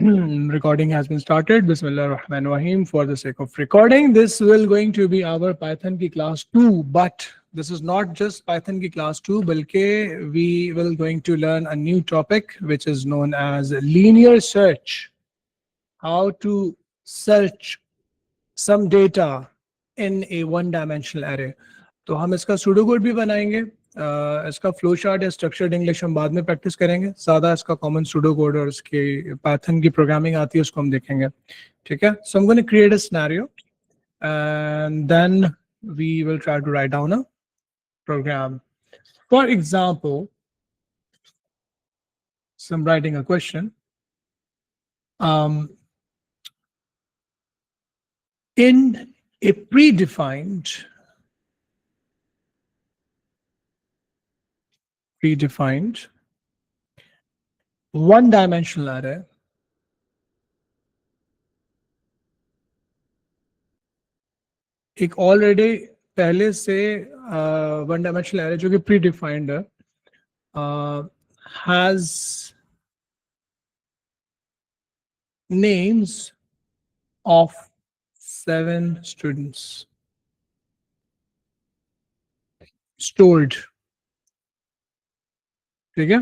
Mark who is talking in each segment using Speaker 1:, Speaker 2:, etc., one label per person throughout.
Speaker 1: Recording has been started. Bismillah ar-Rahman ar-Rahim. For the sake of recording, this will going to be our Python ki class 2, but this is not just Python ki class 2, balki we will going to learn a new topic which is known as linear search. How to search some data in a one-dimensional array. तो हम इसका pseudo code भी बनाएंगे, इसका flow chart या structured English हम बाद में प्रैक्टिस करेंगे. सादा इसका कॉमन सूडो कोड और इसकी पाइथन की प्रोग्रामिंग आती है उसको हम देखेंगे. ठीक है. So I am going to create a scenario and then we will try to write down a program. For example, so I'm writing a question. In a predefined one-dimensional array, एक already पहले से one dimensional array जो कि pre defined है, has names of 7 students stored. ठीक है.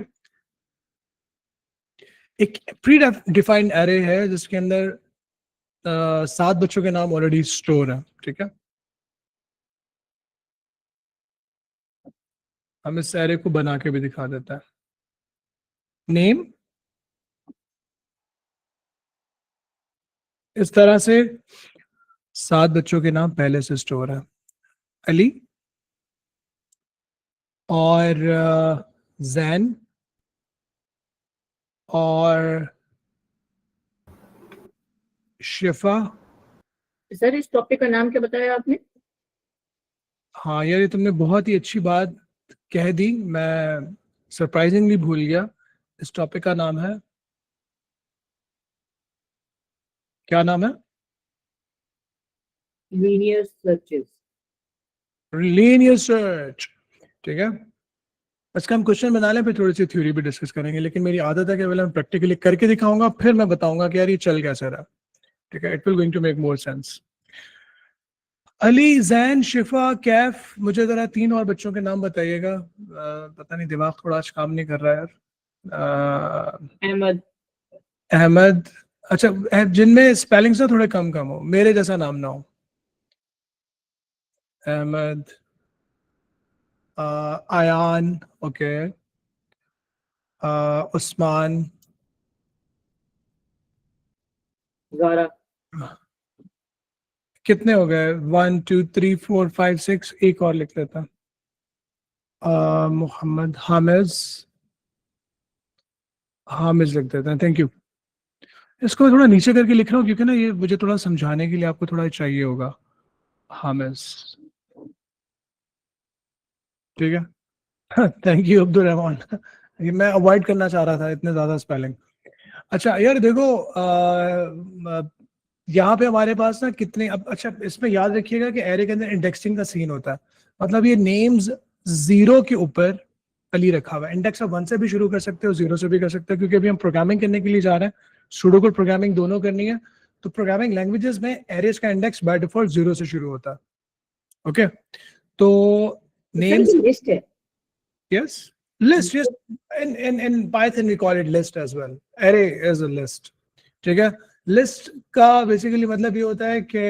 Speaker 1: एक pre defined array है जिसके अंदर 7 बच्चों के नाम ऑलरेडी स्टोर है. ठीक है. हम इस एरे को बना के भी दिखा देता है. नेम इस तरह से 7 बच्चों के नाम पहले से स्टोर है. अली और जैन और शिफा.
Speaker 2: सर इस टॉपिक का नाम क्या बताया आपने?
Speaker 1: हाँ यार, ये तुमने बहुत ही अच्छी बात कह दी, मैं सरप्राइजिंगली भूल गया. इस टॉपिक का नाम है, क्या नाम है?
Speaker 2: Linear searches.
Speaker 1: Linear search. ठीक है. इसका हम क्वेश्चन बना लें, फिर थोड़ी सी थ्योरी भी डिस्कस करेंगे, लेकिन मेरी आदत है कि पहले मैं प्रैक्टिकली करके दिखाऊंगा, फिर मैं बताऊंगा कि यार ये चल कैसे रहा. ठीक है. It will going to make more sense. Ali, Jain, Shifa, Kaif. मुझे जरा 3 और बच्चों के नाम बताइएगा. पता नहीं, दिमाग थोड़ा आज काम नहीं कर रहा है यार.
Speaker 2: अहमद.
Speaker 1: अहमद. अच्छा, जिनमें स्पेलिंग्स ना थोड़े कम कम हो, मेरे जैसा नाम ना हो. अहमद, आयान, ओके, उस्मान,
Speaker 2: ज़ारा.
Speaker 1: कितने हो गए? 1 2 3 4 5 6. एक और लिख लेता. मोहम्मद, हामिज. हामिज लिख देते हैं. Thank you. इसको थोड़ा नीचे करके लिख रहा हूँ क्योंकि ना ये मुझे थोड़ा समझाने के लिए आपको थोड़ा चाहिए होगा. हामिज. ठीक है. Thank you Abdul Rahman. ये मैं अवॉइड करना चाह रहा था इतने ज्यादा स्पेलिंग. अच्छा यार देखो, यहाँ पे हमारे पास ना कितने, अब अच्छा इसमें याद रखिएगा कि एरे के अंदर इंडेक्सिंग का सीन होता है. मतलब ये नेम्स 0 के ऊपर अली रखा हुआ है. इंडेक्स आप 1 से भी शुरू कर सकते हो, 0 से भी कर सकते हो, क्योंकि अभी हम प्रोग्रामिंग करने के लिए जा रहे हैं. सूडोकोड प्रोग्रामिंग दोनों करनी है. तो प्रोग्रामिंग लैंग्वेजेस में एरेस का इंडेक्स बाय डिफॉल्ट 0 से शुरू होता है. ओके. तो नेम्स,
Speaker 2: लिस्ट है.
Speaker 1: yes, list, yes. In Python we call it list as well. Array is a list. ठीक है. List का basically मतलब ये होता है कि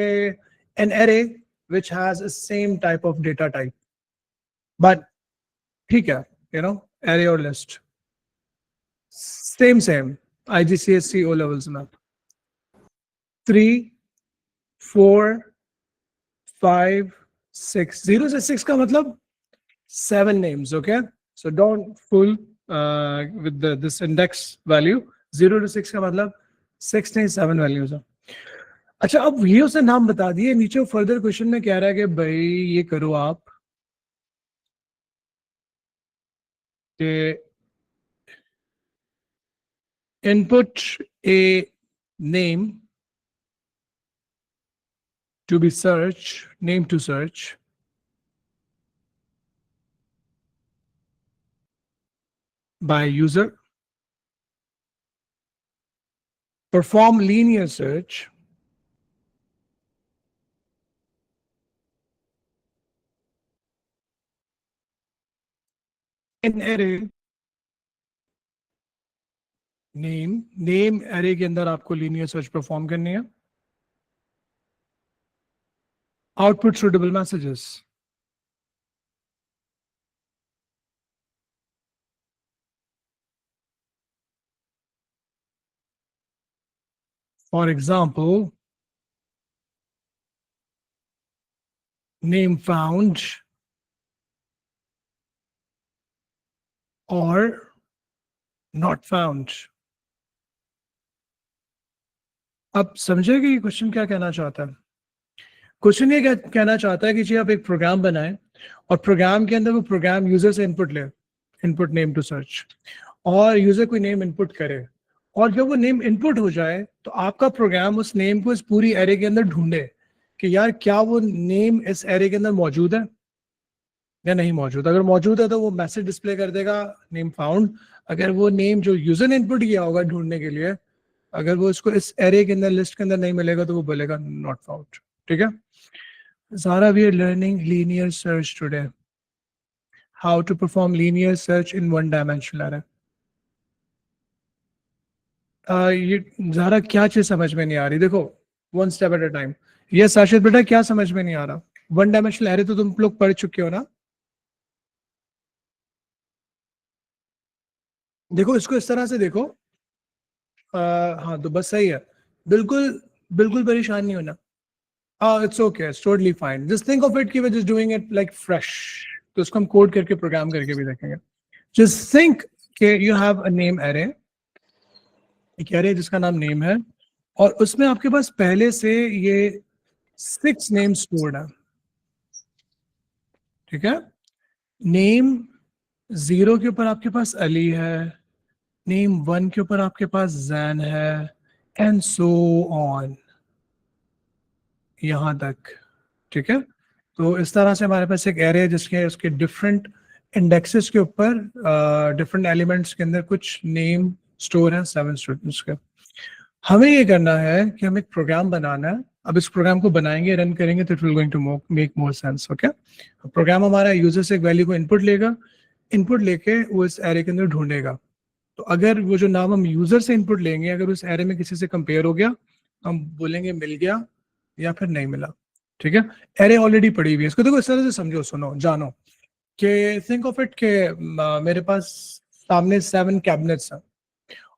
Speaker 1: an array which has a same type of data type. But ठीक है, you know, array और list same IGCSE O levels में 3 4 5 6. 0 से 6 का मतलब 7 names. Okay, so don't fool with this index value. 0 to 6 का मतलब 6 नहीं 7 values है. अच्छा, अब ये उसने नाम बता दिए. नीचे फर्दर क्वेश्चन में कह रहा है कि भाई ये करो आप कि input a name to be search, name to search, by user perform linear search in array name array के अंदर आपको linear search perform करनी है. Output suitable messages. For example, name found or not found. अब समझे कि question क्या कहना चाहता है. क्वेश्चन ये कहना चाहता है कि जी आप एक प्रोग्राम बनाएं और प्रोग्राम के अंदर वो प्रोग्राम यूजर से इनपुट ले, इनपुट नेम टू सर्च, और यूजर कोई नेम इनपुट करे, और जब वो नेम इनपुट हो जाए तो आपका प्रोग्राम उस नेम को इस पूरी एरे के अंदर ढूंढे कि यार क्या वो नेम इस एरे के अंदर मौजूद है या नहीं मौजूद. अगर मौजूद है तो वो मैसेज डिस्प्ले कर देगा नेम फाउंड. अगर वो नेम जो यूजर ने इनपुट किया होगा ढूंढने के लिए, अगर वो इसको इस एरे के अंदर लिस्ट के अंदर नहीं मिलेगा तो वो बोलेगा नॉट फाउंड. ठीक है. Zara, we are learning linear search today. How to perform linear search in one dimensional array. ये ज़ारा क्या चीज समझ में नहीं आ रही. देखो, one step at a time. ये साशिद बेटा क्या समझ में नहीं आ रहा. वन डायमेंशनल एरे तो तुम लोग पढ़ चुके हो ना. देखो इसको इस तरह से देखो. हाँ तो बस सही है. बिल्कुल बिल्कुल परेशान नहीं होना. It's okay, it's totally fine. Just think of it कि we're just doing it like fresh. तो इसको हम कोड करके प्रोग्राम करके भी देखेंगे. Just think कि you have a name array, एक array जिसका नाम name है, और उसमें आपके पास पहले से ये 6 names stored है. ठीक है. Name 0 के ऊपर आपके पास अली है, Name 1 के ऊपर आपके पास जैन है, and so on. यहां तक. ठीक है. तो इस तरह से हमारे पास एक एरे है जिसके उसके डिफरेंट इंडेक्सेस के ऊपर डिफरेंट एलिमेंट्स के अंदर कुछ नेम स्टोर है 7 स्टूडेंट्स के. हमें ये करना है कि हम एक प्रोग्राम बनाना है. अब इस प्रोग्राम को बनाएंगे, रन करेंगे तो it will going to make more sense. Okay. Program हमारा यूजर से एक वैल्यू को इनपुट लेगा, इनपुट लेके वो इस एरे के अंदर ढूंढेगा. तो अगर वो जो नाम हम यूजर से इनपुट लेंगे अगर उस एरे में किसी से कंपेयर हो गया, हम बोलेंगे मिल गया या फिर नहीं मिला. ठीक है. एरे ऑलरेडी पड़ी हुई है. इसको देखो इस तरह से समझो, सुनो, जानो कि थिंक ऑफ इट के मेरे पास सामने 7 कैबिनेट्स हैं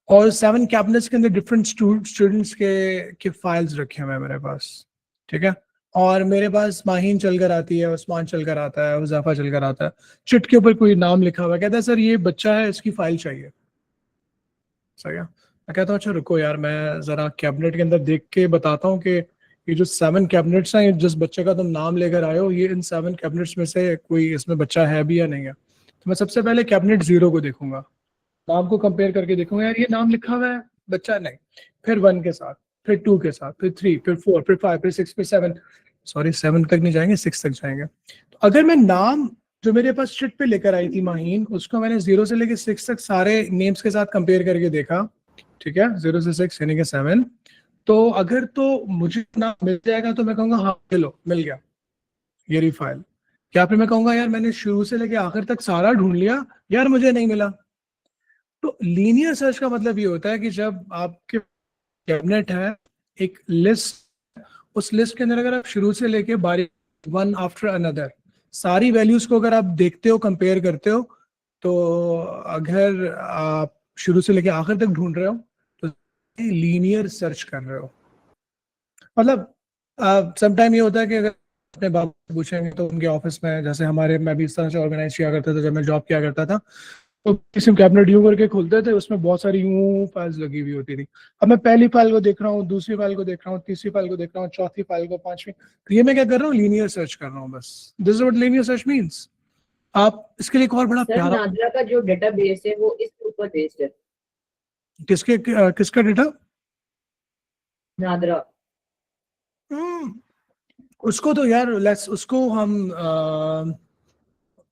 Speaker 1: और 7 कैबिनेट्स के अंदर डिफरेंट स्टूडेंट्स के फाइल्स रखे हुए हैं मेरे पास. ठीक है. और मेरे पास माहीन चलकर आती है, उस्मान चलकर आता है, हुज़ैफा चलकर आता है. चिट के ऊपर कोई नाम लिखा हुआ है, कहता है सर ये बच्चा है, इसकी फाइल चाहिए. सही है. मैं कहता हूँ अच्छा रुको यार, मैं जरा कैबिनेट के अंदर देख के बताता हूँ कि ये जो 7 कैबिनेट्स हैं, जिस बच्चे का तुम नाम लेकर आए हो, ये इन 7 कैबिनेट्स में से कोई इसमें बच्चा है भी या नहीं है. तो मैं सबसे पहले कैबिनेट 0 को देखूंगा, नाम को कंपेयर करके देखूंगा, यार ये नाम लिखा हुआ है, बच्चा नहीं. फिर 1 के साथ, फिर 2 के साथ, फिर 3, फिर 4, फिर 5, फिर 6, फिर 7. सॉरी 7 तक नहीं जाएंगे, 6 तक जाएंगे. तो अगर मैं नाम जो मेरे पास शीट पे लेकर आई थी माहीन, उसको मैंने 0 से लेकर 6 तक सारे नेम्स के साथ कंपेयर करके देखा. ठीक है. 0 से 6 यानी कि 7. तो अगर तो मुझे नाम मिल जाएगा तो मैं कहूंगा हाँ चलो मिल गया, ये रही फाइल. क्या फिर मैं कहूंगा यार मैंने शुरू से लेके आखिर तक सारा ढूंढ लिया, यार मुझे नहीं मिला. तो लीनियर सर्च का मतलब ये होता है कि जब आपके कैबिनेट है, एक लिस्ट, उस लिस्ट के अंदर अगर आप शुरू से लेके बारी वन आफ्टर अनदर सारी वैल्यूज को अगर आप देखते हो, कंपेयर करते हो, तो अगर आप शुरू से लेके आखिर तक ढूंढ रहे हो तो लीनियर सर्च कर रहे हो. मतलब समटाइम ये होता है कि अगर अपने बाप से पूछेंगे तो उनके ऑफिस में, जैसे हमारे, मैं भी इस तरह से ऑर्गेनाइज किया करता था जब मैं जॉब किया करता था, तो किसी कैबिनेट यूं करके खुलते थे, उसमें बहुत सारी यूं फाइल्स लगी हुई होती थी. अब मैं पहली फाइल को देख रहा हूँ, दूसरी फाइल को देख रहा हूँ, तीसरी फाइल को देख रहा हूँ, चौथी फाइल को, पांचवी. तो ये मैं क्या कर रहा हूँ, लीनियर सर्च कर रहा हूँ बस. This is what linear search means. आप इसके लिए एक और बड़ा
Speaker 2: सर
Speaker 1: प्यारा,
Speaker 2: नादरा का जो डेटाबेस है वो इस ऊपर बेस्ड है.
Speaker 1: किसका डेटा?
Speaker 2: नादरा.
Speaker 1: उसको तो यार उसको हम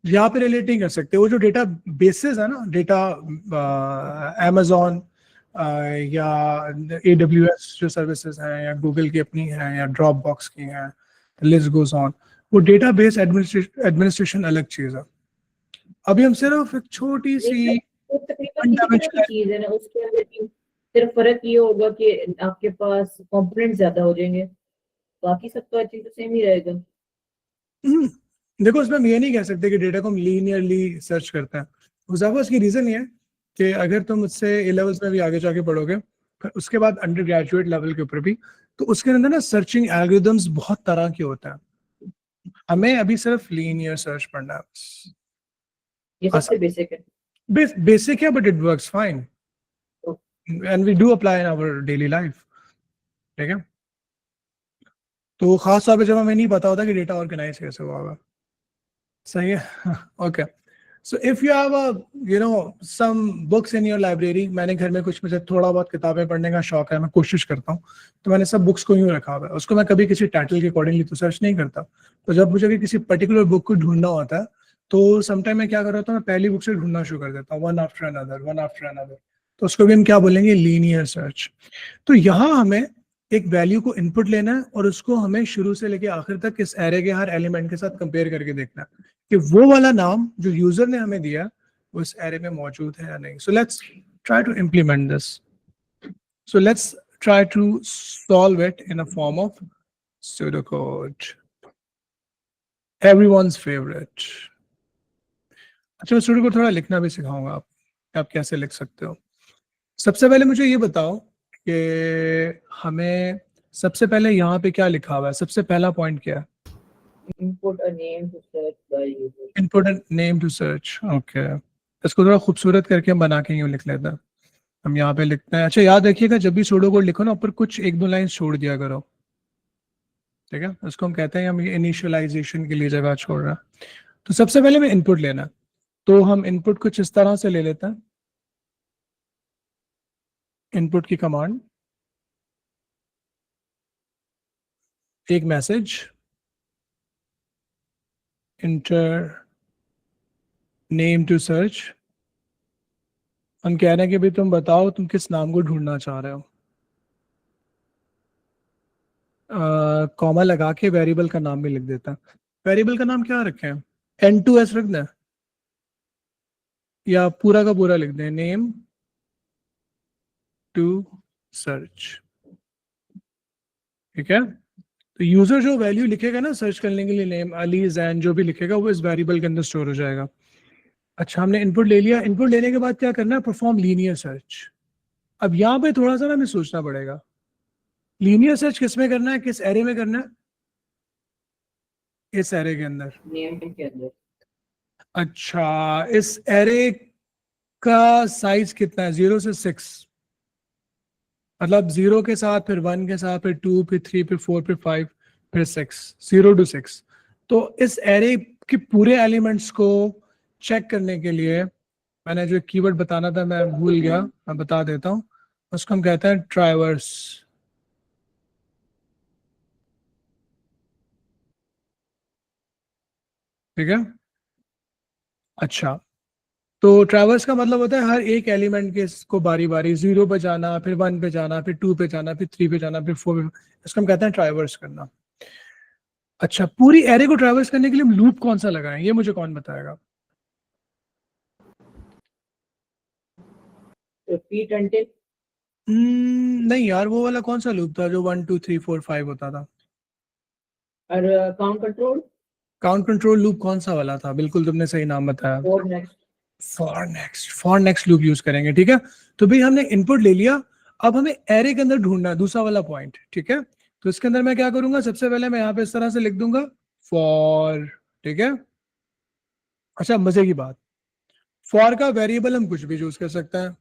Speaker 1: यहाँ पे रिलेट नहीं कर सकते. वो जो डेटा बेसिस है ना, डेटा अमेज़न, या AWS जो सर्विसेज हैं या गूगल की अपनी हैं या ड्रॉप बॉक्स की हैं, लिस्ट गोज ऑन। वो डेटाबेस एडमिनिस्ट्रेशन अलग चीज़ है। अभी हम सिर्फ एक छोटी
Speaker 2: नहीं
Speaker 1: सी
Speaker 2: सर, वो तकरीबन
Speaker 1: वन
Speaker 2: इसी तरह की
Speaker 1: डायमेंशनल,
Speaker 2: चीज है ना, उसके अंदर भी सिर्फ फर्क ये होगा कि आपके पास कंपोनेंट ज्यादा हो जाएंगे, बाकी सब तो आई थिंक सेम ही रहेगा।
Speaker 1: देखो उसमें हम ये नहीं कह सकते कि डेटा को हम लीनियरली सर्च करते हैं। उजाफा उसकी रीजन ये है कि अगर तुम उससे ए लेवल्स में भी आगे जाके पढ़ोगे, फिर उसके बाद अंडर ग्रेजुएट लेवल के ऊपर भी, तो उसके अंदर ना सर्चिंग एल्गोरिदम्स बहुत तरह के होते हैं। हमें अभी सिर्फ लीनियर सर्च पढ़ना है बस।
Speaker 2: ये सबसे बेसिक है।
Speaker 1: बेसिक है but it works fine and we do apply in our daily life. ठीक है, तो खास तौर पे जब हमें नहीं पता होता कि डेटा ऑर्गेनाइज कैसे हुआ होगा। सही है। Okay, so if you have some books in your library, मैंने घर में कुछ, मुझे थोड़ा बहुत किताबें पढ़ने का शौक है, मैं कोशिश करता हूँ, तो मैंने सब बुक्स को यूं रखा हुआ है। उसको मैं कभी किसी टाइटल के अकॉर्डिंगली तो सर्च नहीं करता। तो जब मुझे किसी पर्टिकुलर बुक को ढूंढना होता है, तो समटाइम मैं क्या कर रहा हूँ, मैं पहली बुक से ढूंढना शुरू कर देता हूँ, one after another, one after another. तो उसको भी हम क्या बोलेंगे, लीनियर सर्च। तो यहाँ हमें एक वैल्यू को इनपुट लेना है और उसको हमें शुरू से लेके आखिर तक इस एरे के हर एलिमेंट के साथ कंपेयर करके देखना है कि वो वाला नाम जो यूजर ने हमें दिया वो इस एरे में मौजूद है या नहीं। So let's try to implement this. So let's try to solve it in a form of pseudocode, everyone's favorite। अच्छा, मैं pseudocode थोड़ा लिखना भी सिखाऊंगा आप कैसे लिख सकते हो। सबसे पहले मुझे ये बताओ कि हमें सबसे पहले यहाँ पे क्या लिखा हुआ है, सबसे पहला पॉइंट क्या है?
Speaker 2: Input a name to search by user।
Speaker 1: Important name to search. Okay, इसको थोड़ा खूबसूरत करके हम बना के यूँ लिख लेते हैं। हम यहाँ पे लिखते हैं, अच्छा याद रखिएगा जब भी सूडो कोड लिखो ना, ऊपर कुछ एक दो लाइन छोड़ दिया करो। ठीक है, उसको हम कहते हैं, हम इनिशियलाइजेशन के लिए जगह छोड़ रहे हैं। तो सबसे पहले हमें इनपुट लेना है, तो हम इनपुट कुछ इस तरह से ले लेते हैं। इनपुट की कमांड, एक message, enter name to search. हम कह रहे हैं कि भाई तुम बताओ तुम किस नाम को ढूंढना चाह रहे हो। कॉमा लगा के वेरिएबल का नाम भी लिख देता है। वेरिएबल का नाम क्या रखें, N2S रख दें या पूरा का पूरा लिख दें, नेम टू सर्च। ठीक है, तो यूजर जो वैल्यू लिखेगा ना सर्च करने के लिए, नेम, अली, जैन, जो भी लिखेगा वो इस वेरिएबल के अंदर स्टोर हो जाएगा। अच्छा, हमने इनपुट ले लिया। इनपुट लेने के बाद क्या करना है, परफॉर्म लीनियर सर्च। अब यहाँ पे थोड़ा सा ना हमें सोचना पड़ेगा, लीनियर सर्च किस में करना है, किस एरे में करना है, इस एरे के अंदर।
Speaker 2: नेम के अंदर।
Speaker 1: अच्छा, इस एरे का साइज कितना है, 0 से 6, मतलब 0 के साथ, फिर 1 के साथ, फिर 2, फिर 3, फिर 4, फिर 5, फिर 6, 0 to 6। तो इस एरे के पूरे एलिमेंट्स को चेक करने के लिए मैंने जो कीवर्ड बताना था मैं भूल गया, मैं बता देता हूँ। उसको हम कहते हैं ट्राइवर्स। ठीक है, अच्छा, तो ट्रैवर्स का मतलब होता है हर एक एलिमेंट के को बारी बारी 0 पे जाना, फिर 1 पे जाना, फिर 2 पे जाना, फिर 3 पे जाना, फिर 4 पे। इसको हम कहते हैं ट्रैवर्स करना। अच्छा, पूरी एरे को ट्रैवर्स करने के लिए हम लूप कौन सा लगाएं, ये मुझे कौन बताएगा?
Speaker 2: Repeat until.
Speaker 1: नहीं यार, वो वाला कौन सा लूप था जो 1 2 3 4 5 होता था?
Speaker 2: और count control.
Speaker 1: Count control loop कौन सा वाला था? बिल्कुल तुमने सही नाम बताया,
Speaker 2: for next.
Speaker 1: For next loop use करेंगे। ठीक है, तो भाई हमने इनपुट ले लिया, अब हमें एरे के अंदर ढूंढना है दूसरा वाला पॉइंट। ठीक है, तो इसके अंदर मैं क्या करूंगा, सबसे पहले मैं यहाँ पे इस तरह से लिख दूंगा फॉर। ठीक है, अच्छा मजे की बात, फॉर का वेरिएबल हम कुछ भी यूज कर सकते हैं,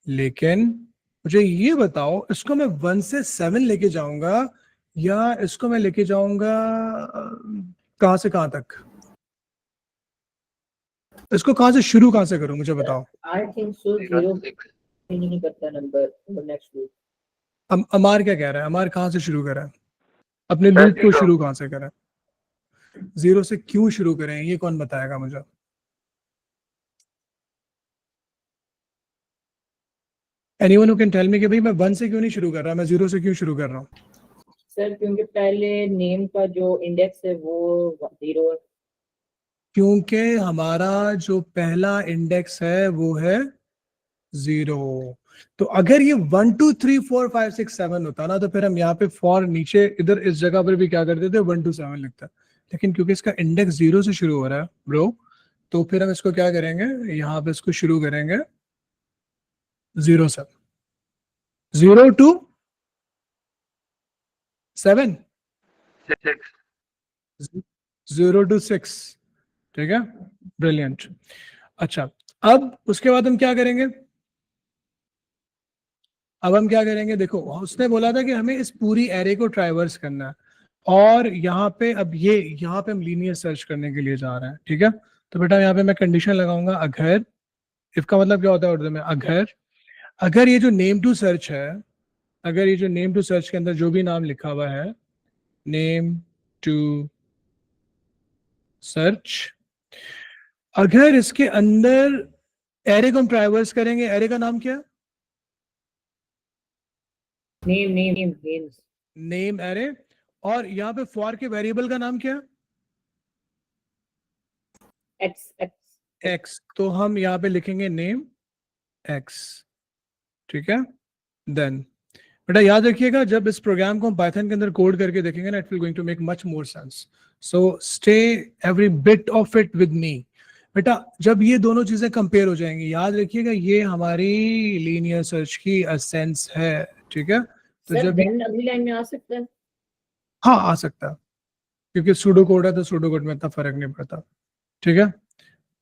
Speaker 1: लेकिन मुझे ये बताओ इसको मैं 1 से 7 लेके जाऊंगा या इसको मैं लेके जाऊंगा कहां से कहां तक, इसको कहां से शुरू कहां से करूं, मुझे बताओ।
Speaker 2: आई थिंक सो जीरो नहीं करता नंबर फॉर नेक्स्ट लूप।
Speaker 1: अमार क्या कह रहा है, अमार कहां से शुरू करा है, अपने लूप को शुरू कहां से करें, 0 से क्यों शुरू करें, ये कौन बताएगा मुझे? Anyone who can tell me कि भाई मैं 1 से क्यों नहीं शुरू कर रहा, मैं 0 से क्यों शुरू कर रहा हूँ?
Speaker 2: सर क्योंकि पहले नेम का जो इंडेक्स है वो 0 है।
Speaker 1: क्योंकि हमारा जो पहला इंडेक्स है वो है 0। तो अगर ये 1 2 3 4 5 6 7 होता ना, तो फिर हम यहाँ पे फॉर नीचे इधर इस जगह पर भी क्या कर देते, 1 2 7 लिखता। लेकिन क्योंकि इसका इंडेक्स 0 से शुरू हो रहा है ब्रो, तो फिर हम इसको क्या करेंगे, यहाँ पे इसको शुरू करेंगे 0 से। 0 टू 7, 0 टू 6। ठीक है, ब्रिलियंट। अच्छा, अब उसके बाद हम क्या करेंगे, अब हम क्या करेंगे, देखो उसने बोला था कि हमें इस पूरी एरे को ट्राइवर्स करना है, और यहाँ पे अब ये यहाँ पे हम लीनियर सर्च करने के लिए जा रहे हैं। ठीक है, तो बेटा यहाँ पे मैं कंडीशन लगाऊंगा अगर, इफ का मतलब क्या होता है उर्दू में, अगर, अगर ये जो नेम टू सर्च है, अगर ये जो नेम टू सर्च के अंदर जो भी नाम लिखा हुआ है, नेम टू सर्च, अगर इसके अंदर एरे को हम ट्राइवर्स करेंगे, एरे का नाम क्या है,
Speaker 2: नेम्स
Speaker 1: नेम एरे, और यहाँ पे फॉर के वेरिएबल का नाम क्या है,
Speaker 2: एक्स एक्स।
Speaker 1: एक्स। तो हम यहाँ पे लिखेंगे नेम एक्स। ठीक है, देन बेटा याद रखिएगा, जब इस प्रोग्राम को हम पाइथन के अंदर कोड करके देखेंगे ना, it will going to make much more sense. So stay every bit of it with me. बेटा जब ये दोनों चीजें कंपेयर हो जाएंगी, याद रखिएगा ये हमारी लीनियर सर्च की एसेंस है। ठीक है, तो
Speaker 2: सर
Speaker 1: जब
Speaker 2: देन अगली लाइन में आ सकता है।
Speaker 1: हाँ आ सकता है, क्योंकि सूडो कोड है तो सूडो कोड में इतना फर्क नहीं पड़ता। ठीक है,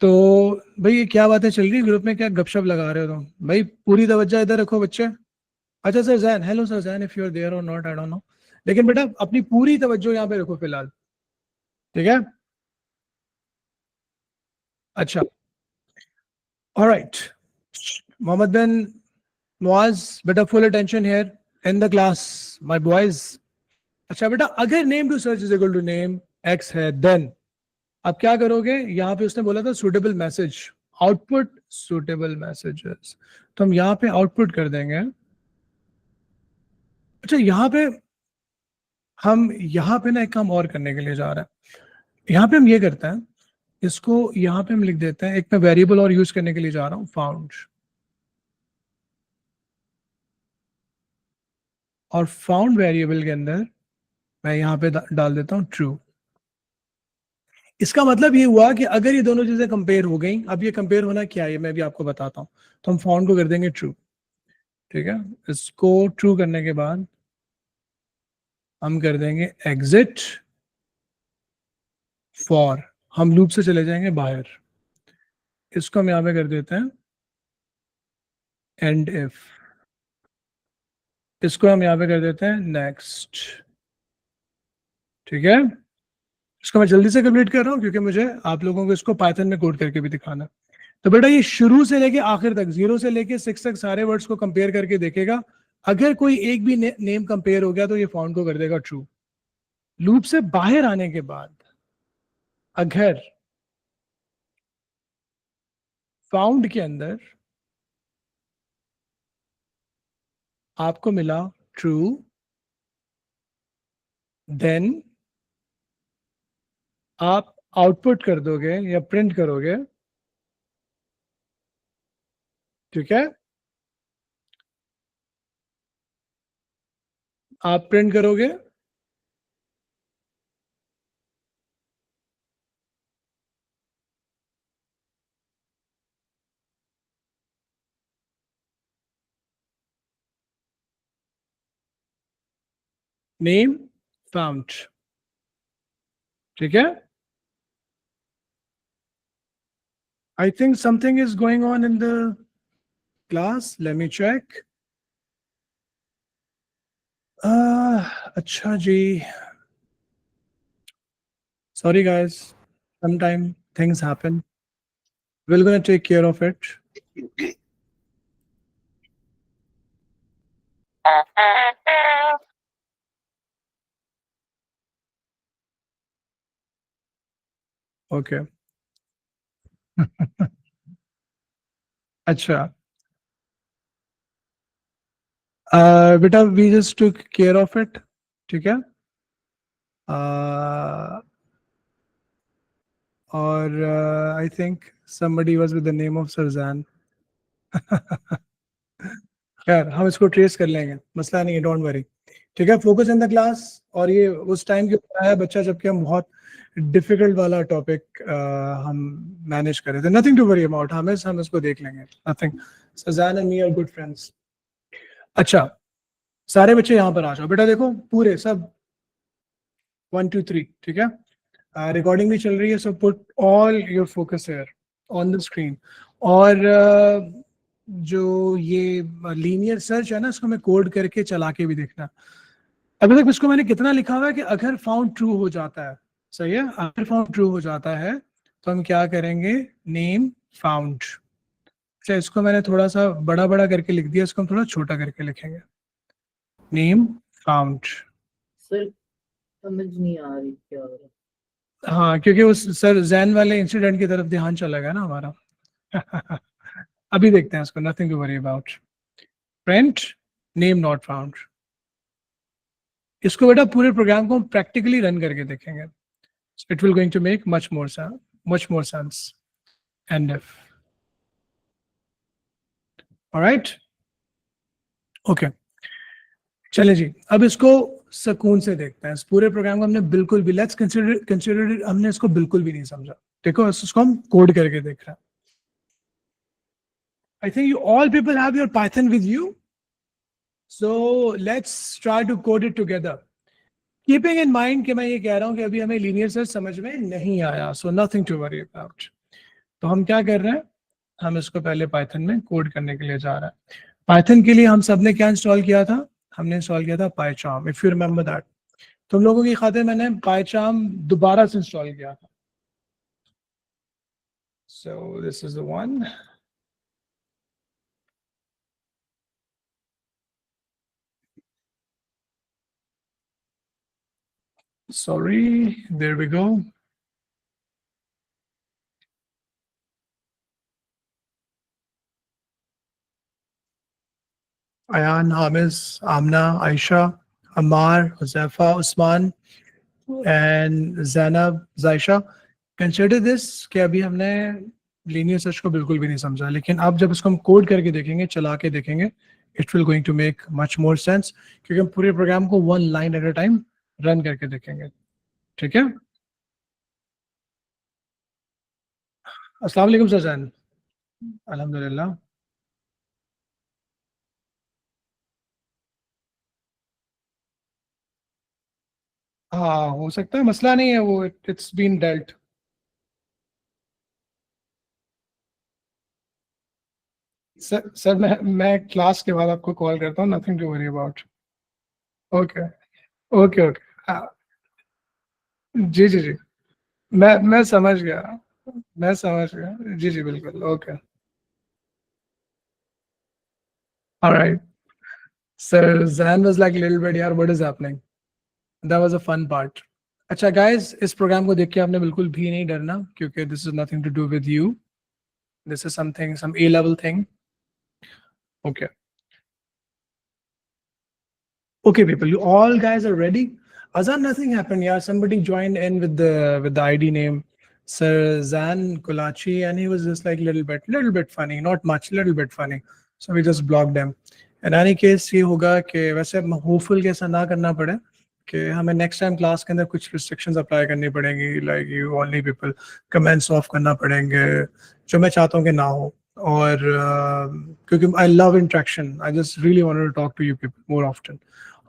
Speaker 1: तो भाई ये क्या बातें चल रही ग्रुप में, क्या गपशप लगा रहे हो तुम? भाई पूरी तवज्जो इधर रखो बच्चे। अच्छा sir Jain, hello sir Jain, if you are there or not I don't know, लेकिन बेटा अपनी पूरी तवज्जो यहाँ पे रखो फिलहाल। ठीक है, अच्छा, ऑलराइट, मोहम्मद बिन मुआज, बेटा full attention here in the class my boys. अच्छा बेटा, अगर name to search is equal to name X है, देन अब क्या करोगे, यहाँ पे उसने बोला था suitable message, output suitable messages, तो हम यहाँ पे आउटपुट कर देंगे। अच्छा यहाँ पे हम यहाँ पे ना एक काम और करने के लिए जा रहे हैं, यहाँ पे हम ये करते हैं, इसको यहाँ पे हम लिख देते हैं, एक मैं वेरिएबल और यूज करने के लिए जा रहा हूं, फाउंड, और फाउंड वेरिएबल के अंदर मैं यहाँ पे डाल देता हूं ट्रू। इसका मतलब ये हुआ कि अगर ये दोनों चीजें कंपेयर हो गई, अब ये कंपेयर होना क्या है मैं भी आपको बताता हूं, तो हम फाउंड को कर देंगे ट्रू। ठीक है, इसको ट्रू करने के बाद हम कर देंगे एग्जिट फॉर, हम लूप से चले जाएंगे बाहर, इसको हम यहाँ पे कर देते हैं एंड इफ, इसको हम यहाँ पे कर देते हैं नेक्स्ट। ठीक है, इसको मैं जल्दी से कंप्लीट कर रहा हूँ क्योंकि मुझे आप लोगों को इसको पाइथन में कोड करके भी दिखाना है। तो बेटा ये शुरू से लेके आखिर तक, 0 से लेके 6 तक सारे वर्ड्स को कंपेयर करके देखेगा, अगर कोई एक भी नेम कंपेयर हो गया तो ये फाउंड को कर देगा ट्रू। लूप से बाहर आने के बाद अगर फाउंड के अंदर आपको मिला ट्रू, देन आप आउटपुट कर दोगे या प्रिंट करोगे। ठीक है, आप प्रिंट करोगे नेम फाउंड। ठीक है, I think something is going on in the class. Let me check. अच्छा जी, sorry guys, sometime things happen, we're gonna take care of it. Okay. अच्छा, बेटा we just took care of it, ठीक है। और I think somebody was with the name of Sarzan. खैर हम इसको trace कर लेंगे, मसला नहीं है, डोंट वरी, ठीक है। Focus in the class. और ये उस टाइम के ऊपर आया बच्चा जबकि हम बहुत डिफिकल्ट वाला टॉपिक हम मैनेज कर रहे थे। नथिंग टू वरी अबाउट, हम इसको देख लेंगे, nothing. Sajan and me are good friends. अच्छा सारे बच्चे यहाँ पर आ जाओ बेटा, देखो पूरे सब 1 2 3, ठीक है। रिकॉर्डिंग भी चल रही है, so put all your focus here on the screen. और जो ये लीनियर सर्च है ना, इसको मैं कोड करके चला के भी देखना। अभी तक इसको मैंने कितना लिखा हुआ है कि अगर फाउंड ट्रू हो जाता है, सही है, अगर फाउंड ट्रू हो जाता है तो हम क्या करेंगे, नेम फाउंड। अच्छा इसको मैंने थोड़ा सा बड़ा बड़ा करके लिख दिया, इसको हम थोड़ा छोटा करके लिखेंगे, नेम फाउंड।
Speaker 2: सर समझ नहीं आ रही क्या हो रहा है।
Speaker 1: हाँ क्योंकि उस सर जैन वाले इंसिडेंट की तरफ ध्यान चला गया ना हमारा। अभी देखते हैं इसको, nothing to worry about. Print name not found. इसको बेटा पूरे प्रोग्राम को हम प्रैक्टिकली रन करके देखेंगे, it will going to make much more sense. And if alright, okay चले जी, अब इसको सुकून से देखते हैं। इस पूरे प्रोग्राम को हमने बिल्कुल भी, लेट्स कंसिडर हमने इसको बिल्कुल भी नहीं समझा। देखो इसको हम कोड करके देख रहे हैं। I think you all people have your Python with you. So let's try to code it together. Keeping in mind कि मैं ये कह रहा हूँ कि अभी हमें लीनियर सर्च समझ में नहीं आया, so nothing to worry about. तो हम क्या कर रहे हैं, हम इसको पहले पाइथन में कोड करने के लिए जा रहे हैं। पाइथन के लिए हम सब ने क्या इंस्टॉल किया था, हमने इंस्टॉल किया था पाइचार्म, इफ यू रिमेंबर दैट। तुम लोगों की खातिर मैंने पाइचार्म दोबारा से इंस्टॉल किया था। So this is the one. Sorry, there we go. Ayan, Hamiz, Amna, Aisha, Ammar, Huzaifa, Usman and Zainab, Zaisha. Consider this कि अभी हमने लीनियर सर्च को बिल्कुल भी नहीं समझा, लेकिन अब जब इसको हम कोड करके देखेंगे, चला के देखेंगे, it will going to make much more sense, क्योंकि हम पूरे प्रोग्राम को one line at a time run करके देखेंगे, ठीक है। अस्सलाम वालेकुम सर जैन। अल्हम्दुलिल्लाह। हाँ हो सकता है, मसला नहीं है वो, इट्स बीन डेल्ट। सर मैं क्लास के बाद आपको कॉल करता हूँ, nothing to worry about. Okay okay okay, हाँ जी जी जी, मैं समझ गया, मैं समझ गया, जी जी बिल्कुल, okay alright. Sir Jain was like little bit यार what is happening, that was a fun part. अच्छा गाइस, इस प्रोग्राम को देख के आपने बिल्कुल भी नहीं डरना, क्योंकि this is nothing to do with you, this is something, some a level thing. Okay okay people, you all guys are ready? Azan, nothing happened, yeah, somebody joined in with the ID name Sir Zan Kulachi, and he was just like little bit funny, not much, little bit funny, so we just blocked them. In any case ये होगा कि वैसे hopeful के ऐसा ना करना पड़े कि हमें नेक्स्ट टाइम क्लास के अंदर कुछ रिस्ट्रिक्शंस अप्लाई करनी पड़ेंगी, like you only people comments of करना पड़ेंगे, जो मैं चाहता हूँ कि ना हो। और क्योंकि I love interaction, I just really wanted to talk to you people more often.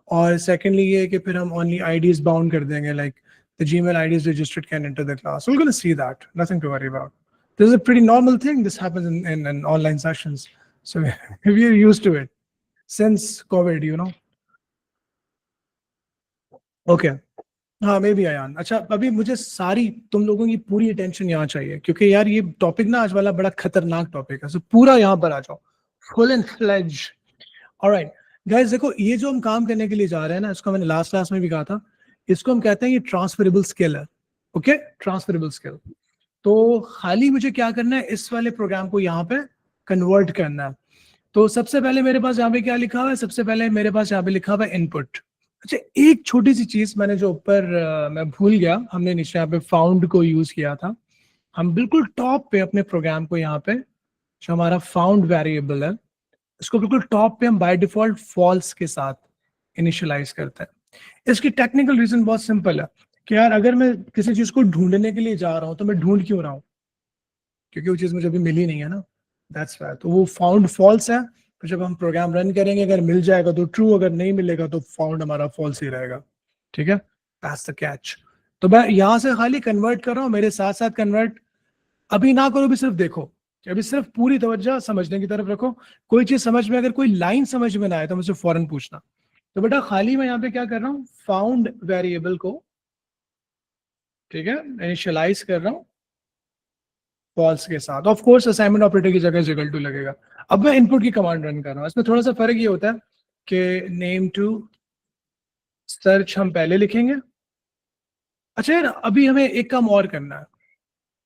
Speaker 1: और सेकेंडली ये कि फिर हम ओनली आईडीज बाउंड कर देंगे, like the Gmail IDs registered can enter the class, we're going to see that, nothing to worry about. This is a pretty normal thing, this happens in online sessions, so we're used to it since COVID, you know. Okay, हाँ may be Ayaan. अच्छा अभी मुझे सारी तुम लोगों की पूरी attention यहाँ चाहिए, क्योंकि यार ये टॉपिक ना आज वाला बड़ा खतरनाक टॉपिक है, सो पूरा यहाँ पर आ जाओ, full and fledge. Alright guys, देखो ये जो हम काम करने के लिए जा रहे हैं ना, इसको मैंने लास्ट क्लास में भी कहा था, इसको हम कहते हैं ये ट्रांसफरेबल स्किल है। Okay transferable skill. तो खाली मुझे क्या करना है, इस वाले प्रोग्राम को यहाँ पे कन्वर्ट करना है। तो सबसे पहले मेरे पास यहाँ पे क्या लिखा हुआ है, सबसे पहले मेरे पास यहाँ पे लिखा हुआ है इनपुट। अच्छा, एक छोटी सी चीज मैंने जो ऊपर मैं भूल गया, हमने नीचे यहाँ पे फाउंड को यूज किया था। हम बिल्कुल टॉप पे अपने प्रोग्राम को यहाँ पे जो हमारा फाउंड वेरिएबल है इसको बिल्कुल टॉप पे हम बाय डिफॉल्ट फॉल्स के साथ इनिशियलाइज करते हैं। इसकी टेक्निकल रीजन बहुत सिंपल है कि यार अगर मैं किसी चीज को ढूंढने के लिए जा रहा हूं तो मैं ढूंढ क्यों रहा हूं, क्योंकि वो चीज मुझे अभी मिली नहीं है ना, दैट्स वाई। तो वो फाउंड फॉल्स है, तो जब हम प्रोग्राम रन करेंगे अगर मिल जाएगा तो ट्रू, अगर नहीं मिलेगा तो फाउंड हमारा फॉल्स ही रहेगा। ठीक है, दैट्स द कैच। तो मैं यहां से खाली कन्वर्ट कर रहा हूं, मेरे साथ साथ कन्वर्ट अभी ना करो, भी सिर्फ देखो कि अभी सिर्फ पूरी तवज्जो समझने की तरफ रखो। कोई चीज समझ में, अगर कोई लाइन समझ में ना आए तो मुझसे फौरन पूछना। तो बेटा खाली मैं यहाँ पे क्या कर रहा हूँ, फाउंड वेरिएबल को, ठीक है, इनिशियलाइज कर रहा हूँ फॉल्स के साथ। ऑफ कोर्स असाइनमेंट ऑपरेटर की जगह इक्वल टू लगेगा। अब मैं इनपुट की कमांड रन कर रहा हूँ, इसमें थोड़ा सा फर्क ये होता है कि नेम टू सर्च हम पहले लिखेंगे। अच्छा यार, अभी हमें एक काम और करना है।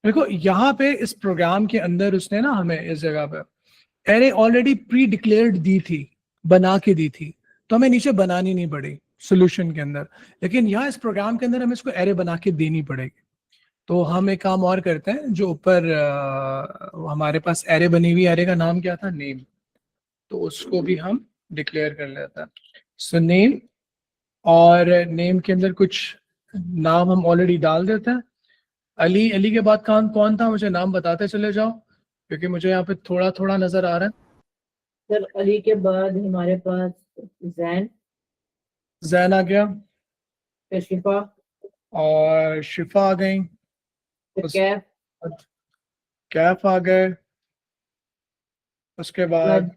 Speaker 1: देखो यहाँ पे इस प्रोग्राम के अंदर उसने ना हमें इस जगह पे एरे ऑलरेडी प्री डिक्लेयर्ड दी थी, बना के दी थी, तो हमें नीचे बनानी नहीं पड़ी सोल्यूशन के अंदर। लेकिन यहाँ इस प्रोग्राम के अंदर हमें इसको एरे बना के देनी पड़ेगी। तो हम एक काम और करते हैं, जो ऊपर हमारे पास एरे बनी हुई, एरे का नाम क्या था, नेम, तो उसको भी हम डिक्लेयर कर लेते हैं। सो नेम, और नेम के अंदर कुछ नाम हम ऑलरेडी डाल देते हैं। अली, अली के बाद कौन कौन था, मुझे नाम बताते चले जाओ क्योंकि मुझे यहाँ पे थोड़ा थोड़ा नजर आ रहा है।
Speaker 2: सर अली के बाद हमारे पास जैन,
Speaker 1: जैन आ गया,
Speaker 2: फिर शिफा,
Speaker 1: और शिफा आ गई,
Speaker 2: फिर
Speaker 1: उसके
Speaker 2: कैफ,
Speaker 1: बाद कैफ आ गए, उसके बाद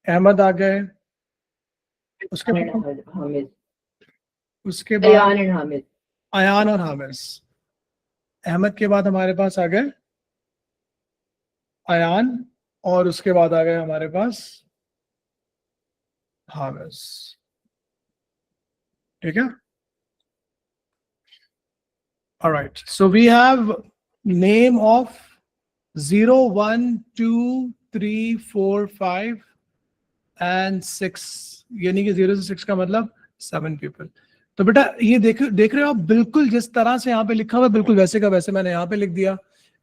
Speaker 1: अहमद आ गए, उसके बाद
Speaker 2: हामिद,
Speaker 1: उसके बाद
Speaker 2: अयान एंड हामिद।
Speaker 1: अयान और हामिस। अहमद के बाद हमारे पास आ गए अयान, और उसके बाद आ गए हमारे पास हामिस। ठीक है, alright. So we have name of 0 1 2 3 4 5 and 6, यानी कि 0 से 6 का मतलब 7 पीपल। तो बेटा ये देख रहे हो आप, बिल्कुल जिस तरह से यहाँ पे लिखा हुआ है बिल्कुल वैसे का वैसे मैंने यहाँ पे लिख दिया।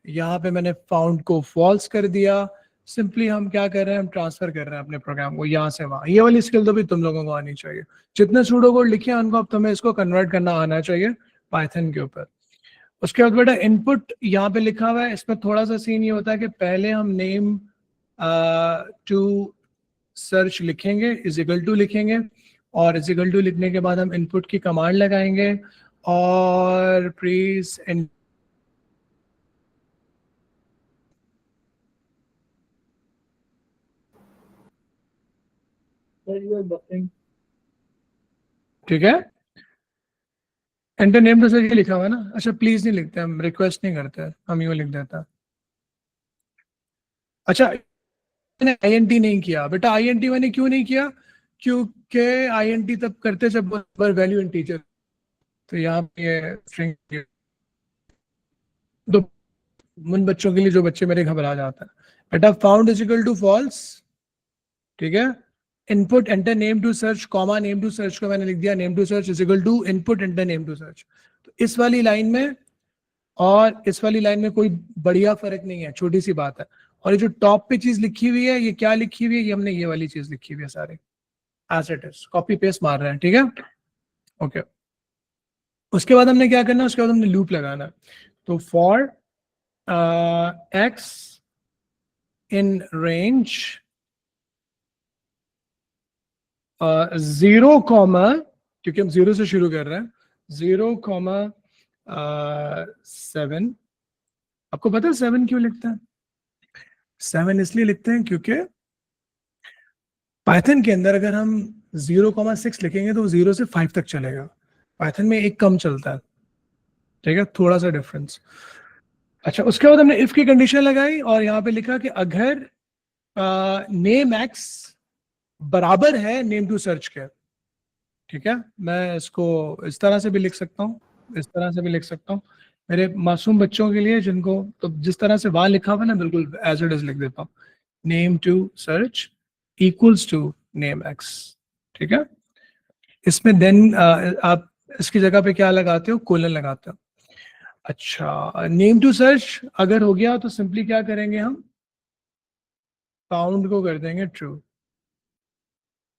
Speaker 1: यहाँ पे मैंने फाउंड को फॉल्स कर दिया। सिंपली हम क्या कर रहे हैं, हम ट्रांसफर कर रहे हैं अपने प्रोग्राम को यहाँ से वहां। ये वाली स्किल तो भी तुम लोगों को आनी चाहिए। जितने सूडो कोड लिखे हैं उनको अब तुम्हें इसको कन्वर्ट करना आना चाहिए पाइथन के ऊपर। उसके बाद बेटा इनपुट यहाँ पे लिखा हुआ है, इसमें थोड़ा सा सीन ये होता है कि पहले हम नेम टू सर्च लिखेंगे, इज इक्वल टू लिखेंगे, और इज इक्वल टू लिखने के बाद हम इनपुट की कमांड लगाएंगे और please
Speaker 2: sir you are buffering.
Speaker 1: ठीक है, एंटर नेम टू सर्च लिखा हुआ है ना। अच्छा प्लीज नहीं लिखते, हम रिक्वेस्ट नहीं करते, हम यूं लिख देते हैं। अच्छा, मैंने INT नहीं किया बेटा, INT मैंने क्यों नहीं किया, क्योंकि INT तब करते जब वैल्यू इंटीजर, तो यहाँ पे ये स्ट्रिंग, तो उन बच्चों के लिए जो बच्चे मेरे घबरा जाते हैं। बेटा found is equal to false, ठीक है, input enter name to search comma name to search को मैंने लिख दिया name to search is equal to input enter name to search. तो इस वाली लाइन में और इस वाली लाइन में कोई बढ़िया फर्क नहीं है, छोटी सी बात है। और ये जो टॉप पे चीज लिखी हुई है, ये क्या लिखी हुई है, ये हमने ये वाली चीज लिखी हुई है सारे as it is, copy paste मार रहे हैं। ठीक है, ओके। उसके बाद हमने क्या करना है, उसके बाद हमने लूप लगाना है। तो for x in range 0 comma, क्योंकि हम 0 से शुरू कर रहे हैं, 0 कॉमा 7। आपको पता है 7 क्यों लिखते हैं? 7 इसलिए लिखते हैं क्योंकि पाइथन के अंदर अगर हम 0,6 लिखेंगे तो 0 से 5 तक चलेगा। पाइथन में एक कम चलता है, ठीक है, थोड़ा सा डिफरेंस। अच्छा, उसके बाद हमने इफ की कंडीशन लगाई और यहाँ पे लिखा कि अगर नेम एक्स बराबर है नेम टू सर्च के, ठीक है, मैं इसको इस तरह से भी लिख सकता हूँ, इस तरह से भी लिख सकता हूँ, मेरे मासूम बच्चों के लिए जिनको, तो जिस तरह से वहां लिखा हुआ है ना बिल्कुल एज इट इज लिख देता हूँ name to search equals to name x, ठीक है। इसमें देन आप इसकी जगह पे क्या लगाते हो, कोलन लगाते हो। अच्छा, नेम टू सर्च अगर हो गया तो सिंपली क्या करेंगे, हम फाउंड को कर देंगे ट्रू,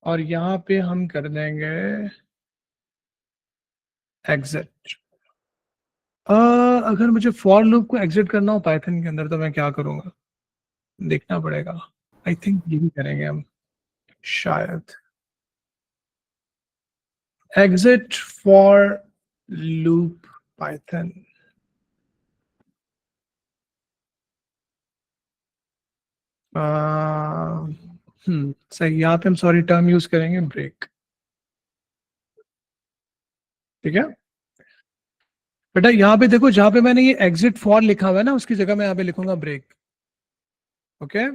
Speaker 1: और यहाँ पे हम कर देंगे एग्जिट। अगर मुझे फॉर लूप को एग्जिट करना हो पाइथन के अंदर तो मैं क्या करूंगा, देखना पड़ेगा। आई थिंक ये भी करेंगे हम शायद, एग्जिट फॉर लूप पाइथन। सही, यहाँ पे हम सॉरी टर्म यूज करेंगे ब्रेक, ठीक है। बेटा यहाँ पे देखो, जहां पे मैंने ये एग्जिट फॉर लिखा हुआ है ना, उसकी जगह मैं यहाँ पे लिखूंगा ब्रेक, ओके।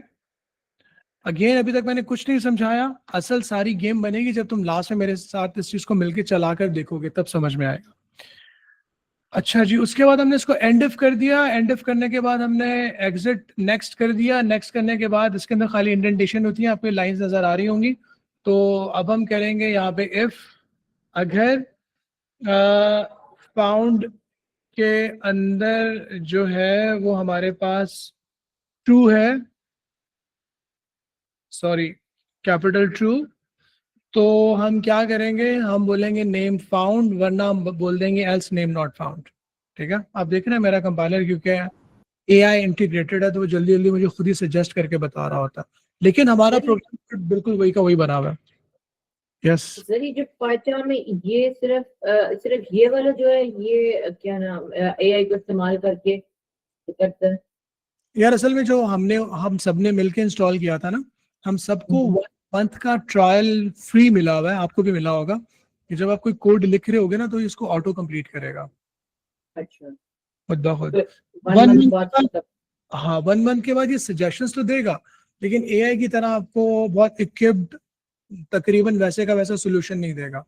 Speaker 1: अगेन अभी तक मैंने कुछ नहीं समझाया, असल सारी गेम बनेगी जब तुम लास्ट में मेरे साथ इस चीज को मिलकर चलाकर देखोगे, तब समझ में आएगा। अच्छा जी, उसके बाद हमने इसको एंड इफ कर दिया, एंड इफ करने के बाद हमने एग्जिट नेक्स्ट कर दिया, नेक्स्ट करने के बाद इसके अंदर खाली इंडेंटेशन होती है, आपको लाइंस नजर आ रही होंगी। तो अब हम करेंगे यहाँ पे इफ, अगर फाउंड के अंदर जो है वो हमारे पास ट्रू है, सॉरी कैपिटल ट्रू, तो हम क्या करेंगे, हम बोलेंगे नेम फाउंड, वरना हम बोल देंगे एल्स नेम नॉट फाउंड, ठीक है। आप देख रहे हैं मेरा कंपाइलर क्योंकि एआई इंटीग्रेटेड है तो वो जल्दी जल्दी मुझे खुद ही सजेस्ट करके बता रहा होता है, लेकिन हमारा प्रोग्राम बिल्कुल वही का वही बना हुआ है। यस
Speaker 2: सर ये जो पाइथन में ये सिर्फ ये वाला जो है, ये क्या नाम एआई को इस्तेमाल करके करता है?
Speaker 1: यार, असल में जो हम सबने मिलके इंस्टॉल किया था ना, हम सबको 1 मंथ का ट्रायल फ्री मिला हुआ है, आपको भी मिला होगा कि जब आप कोई कोड लिख रहे होगे ना तो इसको ऑटो कंप्लीट करेगा
Speaker 2: अच्छा,
Speaker 1: खुद ब खुद।
Speaker 2: तो 1
Speaker 1: वन
Speaker 2: मंथ
Speaker 1: मंथ
Speaker 2: बाद
Speaker 1: का,
Speaker 2: तक?
Speaker 1: हाँ 1 मंथ के बाद ये सजेशंस तो देगा, लेकिन एआई की तरह आपको बहुत इक्विप्ड तकरीबन वैसे का वैसा सोल्यूशन नहीं देगा।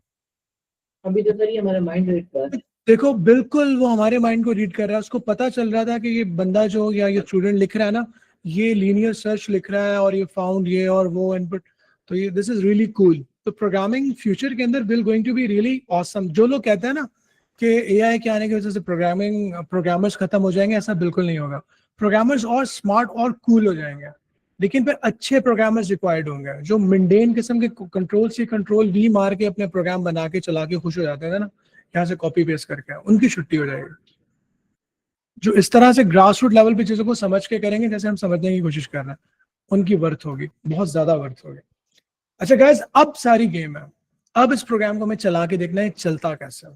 Speaker 2: अभी तो सर ये हमारा माइंड रीड कर रहा है।
Speaker 1: देखो बिल्कुल वो हमारे माइंड को रीड कर रहा है, उसको पता चल रहा था कि ये बंदा जो या ये स्टूडेंट लिख रहा है ना, ये लीनियर सर्च लिख रहा है और ये फाउंड ये और वो इनपुट, तो ये दिस इज रियली कूल। तो प्रोग्रामिंग फ्यूचर के अंदर will going to be really awesome. जो लोग कहते हैं ना कि एआई के आने की वजह से प्रोग्रामर्स खत्म हो जाएंगे, ऐसा बिल्कुल नहीं होगा। प्रोग्रामर्स और स्मार्ट और कूल हो जाएंगे, लेकिन फिर अच्छे प्रोग्रामर्स रिक्वायर्ड होंगे। जो मिंडेन किस्म के कंट्रोल सी कंट्रोल वी मार के अपने प्रोग्राम बना के चला के खुश हो जाते थे ना, यहाँ से कॉपी पेस्ट करके, उनकी छुट्टी हो जाएगी। जो इस तरह से ग्रास रूट लेवल पे चीजों को समझ के करेंगे जैसे हम समझने की कोशिश कर रहे हैं, उनकी वर्थ होगी, बहुत ज्यादा वर्थ होगी। अच्छा गाइस, अब सारी गेम है, अब इस प्रोग्राम को हमें चला के देखना है चलता कैसे है,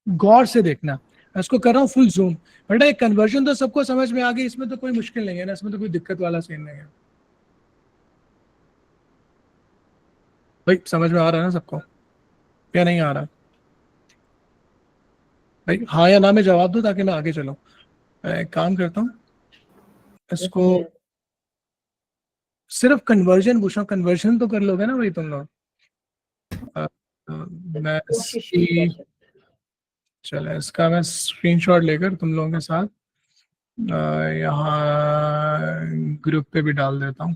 Speaker 1: गौर से देखना। मैं इसको कर रहा हूँ फुल जूम। बेटा एक कन्वर्जन तो सबको समझ में आ गई, इसमें तो कोई मुश्किल नहीं है ना, इसमें तो कोई दिक्कत वाला सीन नहीं है भाई। समझ में आ रहा है ना सबको या नहीं आ रहा भाई? हाँ या ना में जवाब दो ताकि मैं आगे चलूं। मैं एक काम करता हूँ, इसको सिर्फ कन्वर्जन पूछा, कन्वर्जन तो कर लोगे ना भाई तुम लोग? मैं
Speaker 2: कोशिश की
Speaker 1: इसकी,
Speaker 2: जा सकती
Speaker 1: चले इसका मैं स्क्रीनशॉट लेकर तुम लोगों के साथ यहाँ ग्रुप पे भी डाल देता हूँ।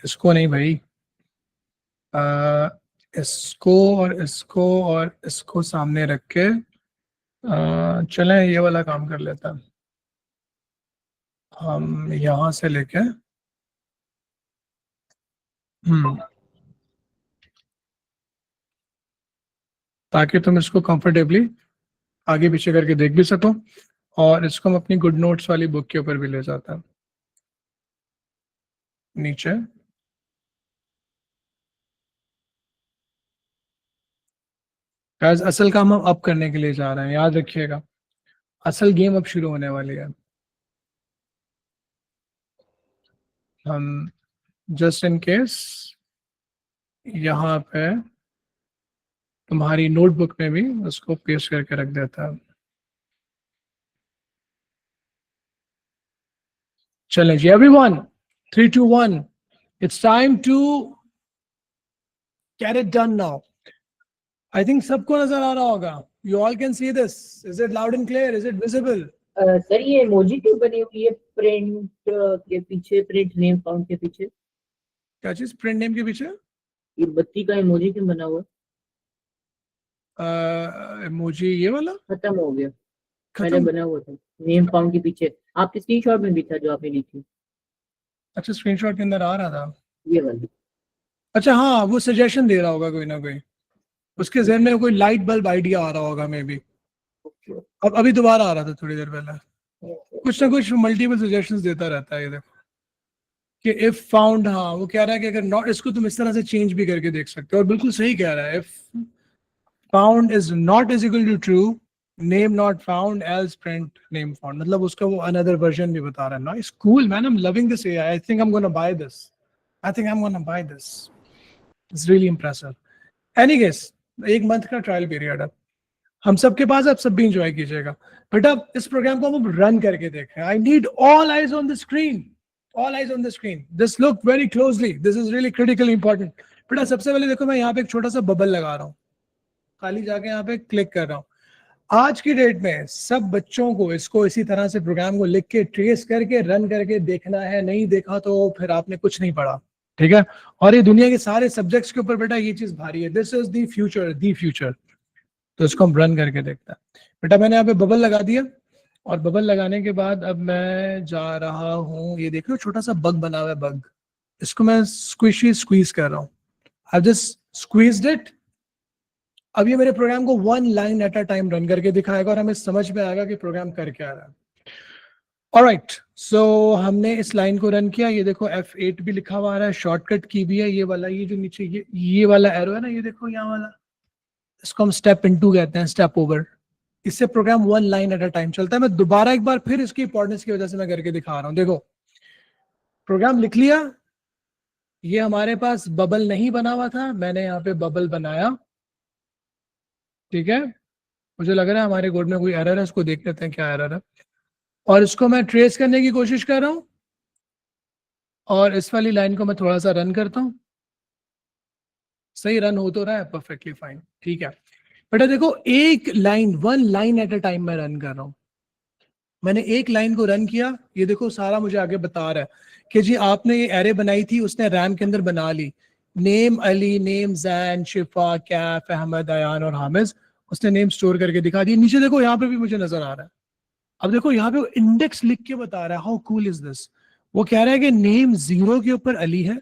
Speaker 1: इसको नहीं भाई, अ, इसको और इसको और इसको सामने रख के चलें ये वाला काम कर लेता है। हम यहाँ से लेके हम्म ताकि तुम इसको कंफर्टेबली आगे पीछे करके देख भी सको, और इसको हम अपनी गुड नोट्स वाली बुक के ऊपर भी ले जाता है नीचे। गाइस असल काम हम अब करने के लिए जा रहे हैं, याद रखिएगा, असल गेम अब शुरू होने वाली है। हम जस्ट इन केस यहाँ पे तुम्हारी नोटबुक में भी उसको पेस्ट करके रख देता है। चलें जी everyone, 3 2 1, it's time to get it done now. I think सबको नजर आ रहा होगा, you all can see this, is it loud and clear, is it visible?
Speaker 2: Sir ये इमोजी क्यों बनी हुई है प्रिंट के पीछे, प्रिंट नेम फाउंड के पीछे?
Speaker 1: क्या चीज प्रिंट नेम के पीछे?
Speaker 2: ये बत्ती का इमोजी क्यों बना हुआ है?
Speaker 1: इमोजी ये वाला
Speaker 2: खत्म हो गया। पहले
Speaker 1: खत्म।
Speaker 2: बना हुआ था नेम फाउंड के पीछे, आपके स्क्रीनशॉट में भी था जो आपने ली थी,
Speaker 1: अच्छा स्क्रीनशॉट के अंदर आ रहा था।
Speaker 2: ये वाली।
Speaker 1: अच्छा हाँ, वो सजेशन दे रहा होगा कोई ना कोई, उसके जहन में कोई लाइट बल्ब आइडिया आ रहा होगा मे बी। अब अभी दोबारा आ रहा था थोड़ी देर पहले। कुछ ना कुछ मल्टीपल सजेशंस देता रहता है ये देखो, कि इफ फाउंड, हाँ वो कह रहा है कि अगर नॉट, इसको तुम इस तरह से चेंज भी करके देख सकते हो और बिल्कुल सही कह रहा है। If found is not is equal to true, name not found else print name found, मतलब उसका वो अनदर वर्जन भी बता रहा है। Nice, cool man, I am loving this AI, I think I am gonna buy this, I think I am gonna buy this, it's really impressive. Any case, एक month का trial period है हम सबके पास, आप सब भी इंजॉय कीजिएगा। बेटा इस प्रोग्राम को हम रन करके देखें। I need all eyes on the screen, all eyes on the screen, this look very closely, this is really critically important. बेटा सबसे पहले देखो, मैं यहाँ पे एक छोटा सा बबल लगा रहा हूँ, खाली जाके यहाँ पे क्लिक कर रहा हूँ। आज की डेट में सब बच्चों को इसको इसी तरह से प्रोग्राम को लिख के ट्रेस करके रन करके देखना है, नहीं देखा तो फिर आपने कुछ नहीं पढ़ा, ठीक है। और ये दुनिया के सारे सब्जेक्ट्स के ऊपर बेटा ये चीज भारी है, this is the future, the future. तो इसको हम रन करके देखते हैं। बेटा मैंने यहाँ पे बबल लगा दिया, और बबल लगाने के बाद अब मैं जा रहा हूँ, ये देख लो छोटा सा बग बना हुआ है, बग, इसको मैं स्क्विशी स्क्वीज कर रहा हूँ। I just squeezed it. अब ये मेरे प्रोग्राम को one line at a time run करके दिखाएगा और हमें समझ में आएगा कि प्रोग्राम कर क्या रहा है। ऑलराइट, सो हमने इस लाइन को रन किया, ये देखो F8 भी लिखा हुआ आ रहा है, शॉर्टकट की भी है ये वाला, ये जो नीचे ये वाला एरो है ना, ये देखो यहाँ वाला, इसको हम स्टेप इनटू कहते हैं, स्टेप ओवर। इससे programme one line at a time चलता है। मैं दोबारा एक बार फिर इसकी इंपॉर्टेंस की वजह से मैं करके दिखा रहा हूं। देखो प्रोग्राम लिख लिया, ये हमारे पास बबल नहीं बना हुआ था, मैंने यहाँ पे बबल बनाया, ठीक है। मुझे लग रहा है हमारे कोड में कोई एरर है, इसको देख लेते हैं क्या एरर है। और इसको मैं ट्रेस करने की कोशिश कर रहा हूं, और इस वाली लाइन को मैं थोड़ा सा रन करता हूं। सही रन हो तो रहा है, परफेक्टली फाइन, ठीक है। बेटा देखो एक line, one line at a time मैं रन कर रहा हूं। मैंने एक लाइन को रन किया, ये देखो सारा मुझे आगे बता रहा है कि जी आपने ये एरे बनाई थी, उसने रैम के अंदर बना ली, नेम अली, नेम जैन, शिफा, कैफ, अहमद, अयान और हामिज, उसने नेम स्टोर करके दिखा दिए। नीचे देखो यहाँ पे भी मुझे नजर आ रहा है। अब देखो यहाँ पे इंडेक्स लिख के बता रहा है, हाउ कूल इज दिस। वो कह रहा है कि नेम 0 के ऊपर अली है,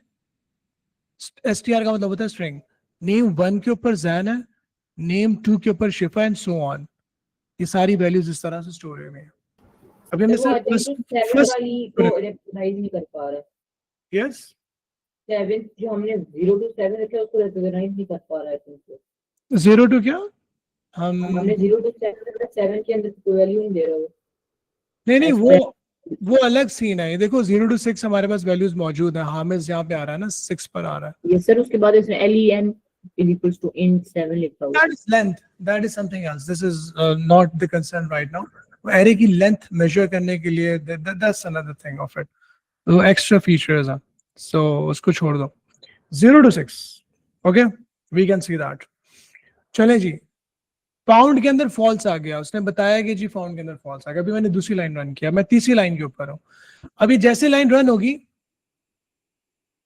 Speaker 1: STR का मतलब होता है स्ट्रिंग, नेम 1 के ऊपर जैन है, नेम 2 के ऊपर शिफा एंड सो ऑन। ये सारी वैल्यूज इस तरह से स्टोर हुई है। अभी हमने
Speaker 2: सर वो
Speaker 1: सिर्फ
Speaker 2: अटेंडेंस 7
Speaker 1: फर्स्ट,
Speaker 2: वाली को रिकॉग्नाइज नहीं कर पा रहा है।
Speaker 1: यस
Speaker 2: 7 जो हमने 0 to 7 रखा है उसको रिकॉग्नाइज नहीं कर पा रहा है तुमको।
Speaker 1: 0 टू क्या हम
Speaker 2: हमने 0 to 7 रखा है, 7 के अंदर कोई वैल्यू नहीं दे रहा वो।
Speaker 1: नहीं
Speaker 2: एक्सप्रेस
Speaker 1: वो अलग सीन है। ये देखो 0 to 6 हमारे पास वैल्यूज मौजूद है, हामिज यहाँ पे आ रहा है ना, 6 पर आ रहा है।
Speaker 2: ये सर उसके बाद इसने len is equals to int 7 लिखा हुआ है।
Speaker 1: That is length, that is something else, this is not the concern right now। Array की लेंथ मेजर करने के लिए that's another thing of it, वो एक्स्ट्रा फीचर्स हैं, so उसको छोड़ दो। 0 to 6 okay, we can see that. चले जी, फाउंड के अंदर फॉल्स आ गया, उसने बताया कि जी फाउंड के अंदर फॉल्स आ गया। अभी मैंने दूसरी लाइन रन किया, मैं तीसरी लाइन के ऊपर हूँ। अभी जैसे लाइन रन होगी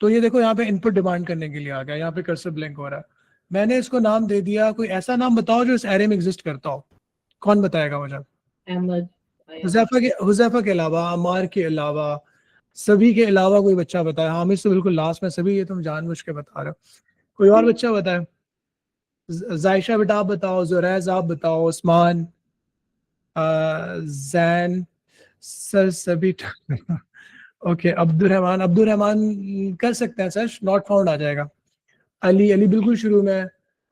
Speaker 1: तो ये देखो यहाँ पे इनपुट डिमांड करने के लिए आ गया, यहाँ पे कर्सर ब्लिंक हो रहा है। मैंने इसको नाम दे दिया, कोई ऐसा नाम बताओ जो इस एरे में एग्जिस्ट करता हो, कौन बताएगा मुझे?
Speaker 2: अहमद,
Speaker 1: हुजैफा के अलावा, अमार के अलावा, सभी के अलावा कोई बच्चा बताए? हामिद तो बिल्कुल लास्ट में, सभी ये तुम जानबूझ के बता रहे हो। कोई और बच्चा बताए? जायशा बेटा आप बताओ, जुरैज आप बताओ, उस्मान, जैन, सर सभी ओके, अब्दुल रहमान कर सकते हैं सर, नॉट फाउंड आ जाएगा। अली बिल्कुल शुरू में है।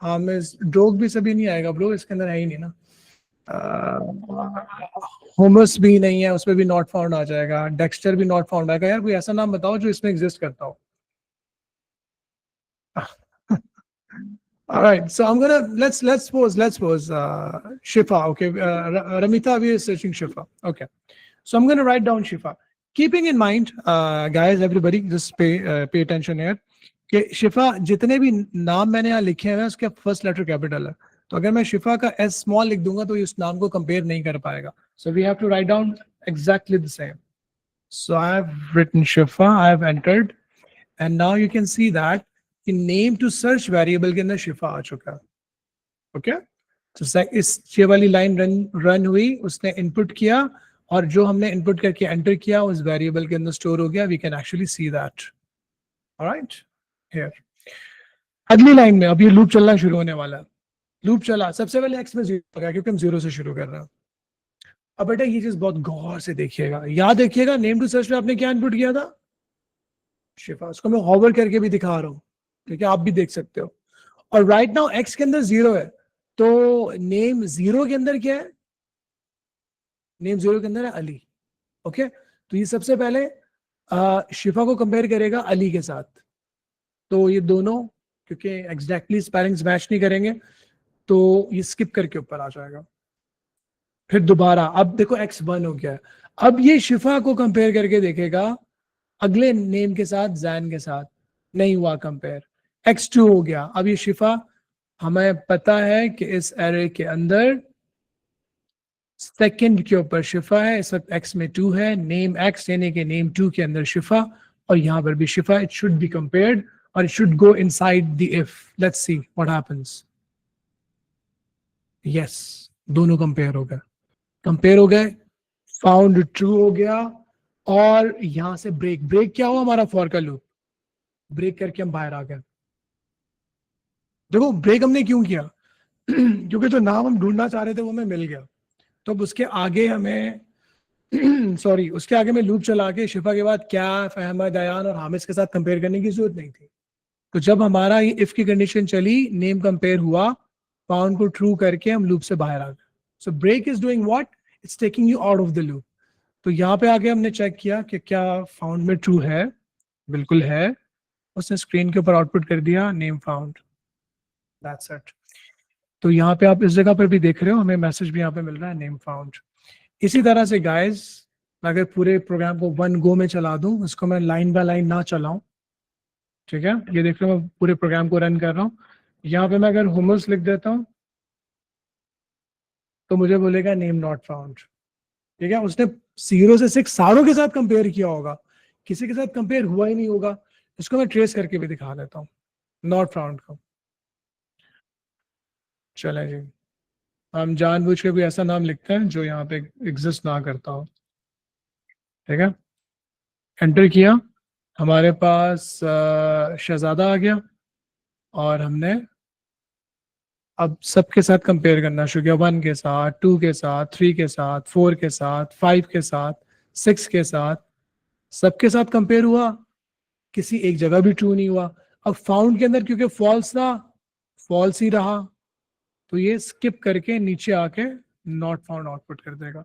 Speaker 1: हामिज, ड्रोग भी सभी नहीं आएगा ब्रो, इसके अंदर है ही नहीं ना। होमस भी नहीं है, उसमें भी नॉट फाउंड आ जाएगा। डेक्स्टर भी नॉट फाउंड आएगा। यार कोई ऐसा नाम बताओ जो इसमें एग्जिस्ट करता हो। All right, so I'm gonna let's suppose Shifa. Okay, Ramita we is searching Shifa. Okay, so I'm gonna write down Shifa. Keeping in mind, guys, everybody, just pay attention here. कि शिफा जितने भी नाम मैंने यहाँ लिखे हैं उसके फर्स्ट लेटर कैपिटल है, तो अगर मैं शिफा का S स्मॉल लिख दूंगा तो इस नाम को कंपेयर नहीं कर पाएगा। So we have to write down exactly the same. So I have written Shifa, I have entered, and now you can see that the name to search variable के अंदर Shifa आ चुका है. Okay? So इस ये वाली line run हुई, उसने input किया, और जो हमने इनपुट करके एंटर किया उस वेरिएबल के अंदर स्टोर हो गया. We can actually see that. Alright, here अगली लाइन में अब ये लूप चलना शुरू होने वाला है. लूप चला, सबसे पहले एक्स में 0 हो गया क्योंकि हम 0 से शुरू कर रहे हैं. अब बेटा ये चीज बहुत गौर से देखिएगा, याद रखिएगा नेम टू सर्च में आपने क्या इनपुट किया था? शिफा. उसको मैं होवर करके भी दिखा रहा हूं, ठीक है, आप भी देख सकते हो. और राइट नाउ एक्स के अंदर 0 है, तो नेम 0 के अंदर क्या है? नेम 0 के अंदर है अली. ओके, तो ये सबसे पहले शिफा को कंपेयर करेगा अली के साथ. तो ये दोनों क्योंकि एग्जैक्टली स्पेलिंग्स मैच नहीं करेंगे तो ये स्किप करके ऊपर आ जाएगा. फिर दोबारा अब देखो x1 हो गया है. अब ये शिफा को कंपेयर करके देखेगा अगले नेम के साथ, जैन के साथ, नहीं हुआ कंपेयर. x2 हो गया. अब ये शिफा, हमें पता है कि इस एरे के अंदर सेकंड के ऊपर शिफा है, इस वक्त x में 2 है, नेम x यानी कि नेम 2 के अंदर शिफा, और यहां पर भी शिफा. इट शुड बी कंपेयर्ड और it should go inside the if. Let's see what happens. Yes, दोनों कंपेयर हो गए. कंपेयर हो गए, फाउंड ट्रू हो गया, और यहां से ब्रेक क्या हुआ? हमारा फॉर का लूप ब्रेक करके हम बाहर आ गए. देखो ब्रेक हमने क्यों किया? क्योंकि जो नाम हम ढूंढना चाह रहे थे वो हमें मिल गया. तो अब उसके आगे हमें सॉरी उसके आगे में लूप चला के शिफा के बाद क्या, अहमद, दयान और हामिद के साथ कंपेयर करने की जरूरत नहीं थी. तो जब हमारा ये इफ की कंडीशन चली, नेम कंपेयर हुआ, फाउंड को ट्रू करके हम लूप से बाहर आ गए. So break is doing what? It's taking you out of the loop. तो यहाँ पे आगे हमने चेक किया कि क्या फाउंड में ट्रू है. बिल्कुल है. उसने स्क्रीन के ऊपर आउटपुट कर दिया नेम फाउंड. That's it. तो यहाँ पे आप इस जगह पर भी देख रहे हो, हमें मैसेज भी यहाँ पे मिल रहा है नेम फाउंड. इसी तरह से गाइस, अगर पूरे प्रोग्राम को वन गो में चला दूं, इसको मैं लाइन बाय लाइन ना चलाऊं, ठीक है, ये देख रहे हो मैं पूरे प्रोग्राम को रन कर रहा हूँ. यहाँ पे मैं अगर हुमस लिख देता हूँ तो मुझे बोलेगा नेम नॉट फाउंड. ठीक है, उसने 0 से 6 सारों के साथ कंपेयर किया होगा, किसी के साथ कंपेयर हुआ ही नहीं होगा. इसको मैं ट्रेस करके भी दिखा देता हूँ नॉट फाउंड को. चलें जी, हम जानबूझ के भी ऐसा नाम लिखते हैं जो यहाँ पे एग्जिस्ट ना करता हो. ठीक है, एंटर किया, हमारे पास शहजादा आ गया, और हमने अब सबके साथ कंपेयर करना शुरू किया. 1 के साथ, 2 के साथ, 3 के साथ, 4 के साथ, 5 के साथ, 6 के साथ, सबके साथ कंपेयर हुआ, किसी एक जगह भी ट्रू नहीं हुआ. अब फाउंड के अंदर क्योंकि फॉल्स था, फॉल्स ही रहा, तो ये स्किप करके नीचे आके नॉट फाउंड आउटपुट कर देगा.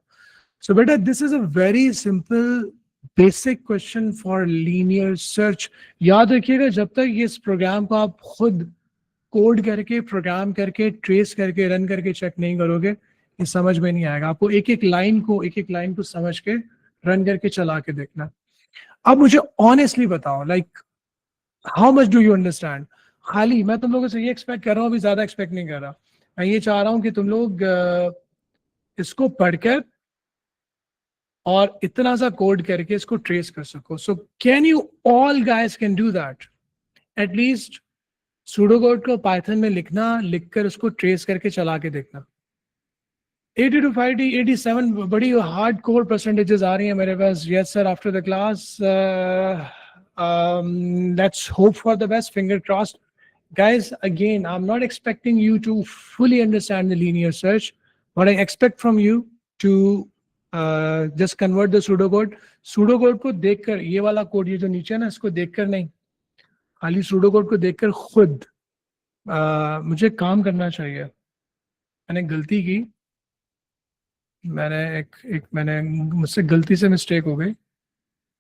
Speaker 1: सो बेटा this is a very simple basic question for linear search. याद रखिएगा, जब तक ये इस प्रोग्राम को आप खुद कोड करके, प्रोग्राम करके, ट्रेस करके, रन करके चेक नहीं करोगे, ये समझ में नहीं आएगा. आपको एक एक लाइन को समझ के रन करके चला के देखना. अब मुझे ऑनेस्टली बताओ, like how much do you understand? खाली मैं तुम लोगों से ये एक्सपेक्ट कर रहा हूँ, अभी ज्यादा एक्सपेक्ट नहीं कर रहा. मैं ये चाह रहा हूँ कि तुम लोग इसको पढ़कर और इतना सा कोड करके इसको ट्रेस कर सको. So can you all guys can do that? At least pseudo code को पाइथन में लिखना, लिखकर उसको ट्रेस करके चला के देखना. 80 to 50, 87 बड़ी हार्ड कोर परसेंटेजेस आ रही हैं मेरे पास. Yes sir, after the class let's hope for the best, finger crossed. Guys, again, I'm not expecting you to fully understand the linear search. What I expect from you to just convert the pseudocode. Pseudocode को देखकर, ये वाला code ये जो नीचे है ना, इसको देखकर नहीं, खाली pseudocode को देखकर खुद मुझे काम करना चाहिए. मैंने गलती की, मैंने मुझसे गलती से मिस्टेक हो गई.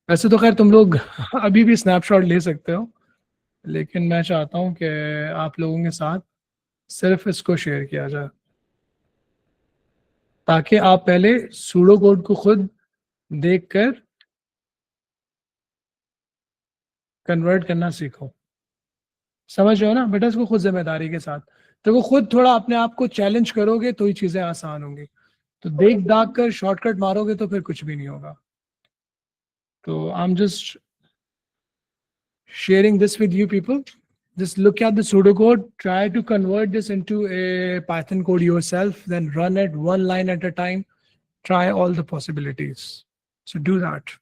Speaker 1: वैसे तो खैर तुम लोग अभी भी स्नैपशॉट ले सकते हो, लेकिन मैं चाहता हूं कि आप लोगों के साथ सिर्फ इसको शेयर किया जाए, ताकि आप पहले सूडो कोड को खुद देखकर कन्वर्ट करना सीखो. समझ रहे हो ना बेटा? इसको खुद जिम्मेदारी के साथ, तो वो खुद थोड़ा अपने आप को चैलेंज करोगे तो ही चीजें आसान होंगी. तो देख दाग कर शॉर्टकट मारोगे तो फिर कुछ भी नहीं होगा. So I'm just sharing this with you people. Just look at the pseudocode, try to convert this into a Python code yourself, then run it one line at a time, try all the possibilities. So do that.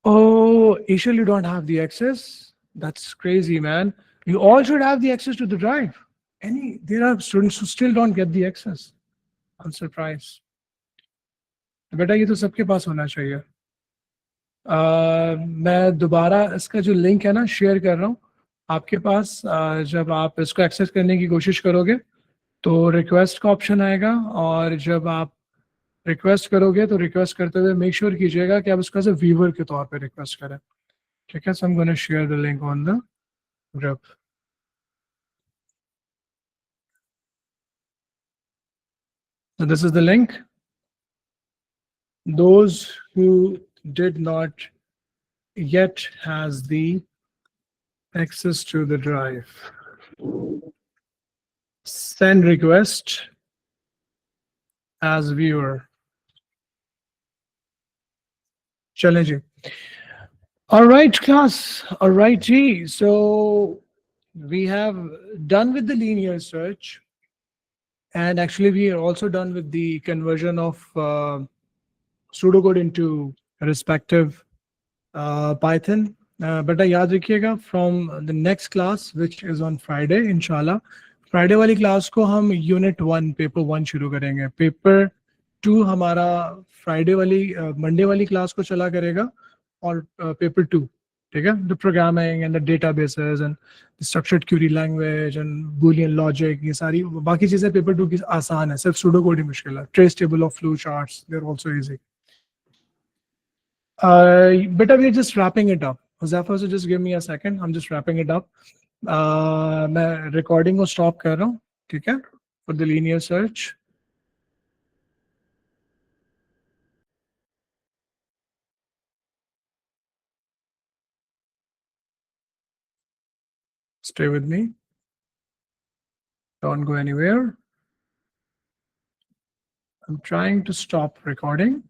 Speaker 1: Oh, Ishal, you don't have the access? That's crazy, man. You all should have the access to the drive. There are students who still don't get the access. I'm surprised. बेटा ये तो सबके पास होना चाहिए. मैं दोबारा इसका जो लिंक है ना शेयर कर रहा हूँ आपके पास. जब आप इसको एक्सेस करने की कोशिश करोगे तो रिक्वेस्ट का ऑप्शन आएगा, और जब आप रिक्वेस्ट करोगे तो रिक्वेस्ट करते हुए मेक श्योर कीजिएगा कि आप इसको एज ए व्यूवर के तौर पे रिक्वेस्ट करें. ठीक है, so I am gonna share the link on the group. So this is the link. Those who did not yet has the access to the drive, send request as viewer. चलें जी. All right, class. All right, G. So we have done with the linear search, and actually we are also done with the conversion of pseudocode into respective Python. बेटा याद रखिएगा from the next class, which is on Friday, inshallah. Friday वाली class को हम unit 1 paper 1 शुरू करेंगे. Paper 2 हमारा Friday वाली मंडे वाली क्लास को चला करेगा, और पेपर 2, ठीक है, the programming and the databases and the structured query language and Boolean logic, ये सारी बाकी चीजें पेपर 2 की आसान है, सिर्फ सूडो कोड ही मुश्किल है. Trace table of flow charts, they are also easy. बेटा we are just wrapping it up. Huzafa, so just give me a second. I'm just wrapping it up. मैं रिकॉर्डिंग को स्टॉप कर रहा हूँ, ठीक है, for the linear search. Stay with me. Don't go anywhere. I'm trying to stop recording.